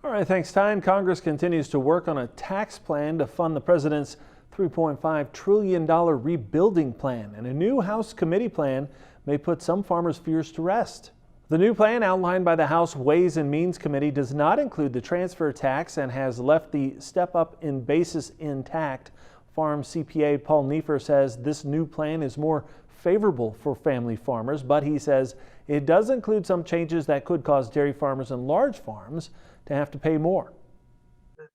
All right, thanks, Ty. And Congress continues to work on a tax plan to fund the president's $3.5 trillion rebuilding plan. And a new House committee plan may put some farmers' fears to rest. The new plan outlined by the House Ways and Means Committee does not include the transfer tax and has left the step up in basis intact. Farm CPA Paul Neiffer says this new plan is more favorable for family farmers, but he says it does include some changes that could cause dairy farmers and large farms to have to pay more.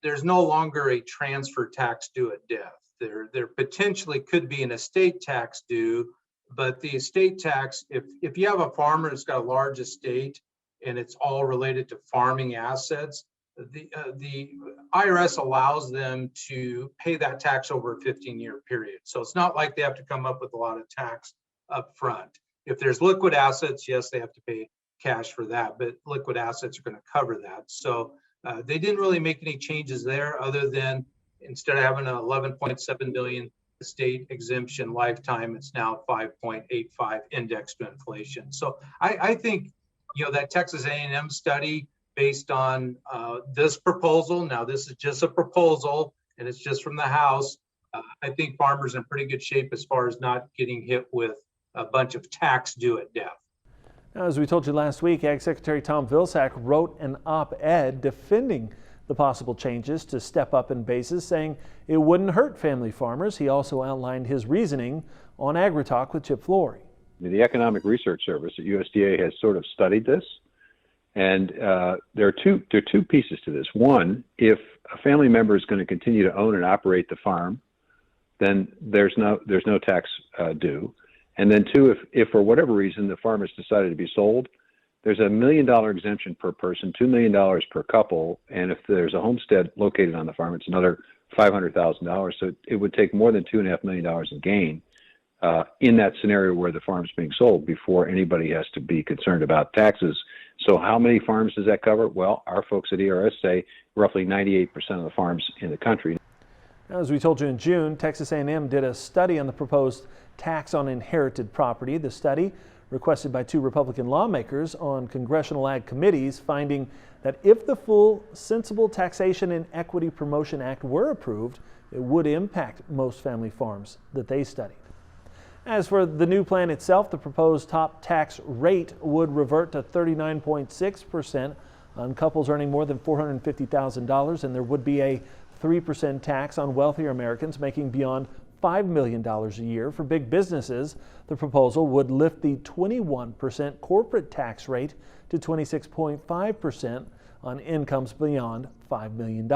There's no longer a transfer tax due at death. There potentially could be an estate tax due, but the estate tax, if you have a farmer that's got a large estate and it's all related to farming assets, the IRS allows them to pay that tax over a 15-year period. So it's not like they have to come up with a lot of tax up front. If there's liquid assets, yes, they have to pay cash for that, but liquid assets are going to cover that. So they didn't really make any changes there other than instead of having an 11.7 million estate exemption lifetime, it's now 5.85 indexed to inflation. So I think, that Texas A&M study based on this proposal, now this is just a proposal and it's just from the House, I think farmers are in pretty good shape as far as not getting hit with a bunch of tax due at death. Now, as we told you last week, Ag Secretary Tom Vilsack wrote an op-ed defending the possible changes to step up in basis, saying it wouldn't hurt family farmers. He also outlined his reasoning on AgriTalk with Chip Flory. The Economic Research Service at USDA has sort of studied this, and there are two pieces to this. One, if a family member is going to continue to own and operate the farm, then there's no tax due. And then two, if for whatever reason the farm has decided to be sold, there's $1 million exemption per person, $2 million per couple, and if there's a homestead located on the farm, it's another $500,000. So it would take more than $2.5 million in gain in that scenario where the farm's being sold before anybody has to be concerned about taxes. So how many farms does that cover? Well, our folks at ERS say roughly 98% of the farms in the country. Now, as we told you in June, Texas A&M did a study on the proposed tax on inherited property. The study, requested by 2 Republican lawmakers on congressional ag committees, finding that if the full Sensible Taxation and Equity Promotion Act were approved, it would impact most family farms that they studied. As for the new plan itself, the proposed top tax rate would revert to 39.6% on couples earning more than $450,000, and there would be a 3% tax on wealthier Americans making beyond $5 million a year. For big businesses, the proposal would lift the 21% corporate tax rate to 26.5% on incomes beyond $5 million.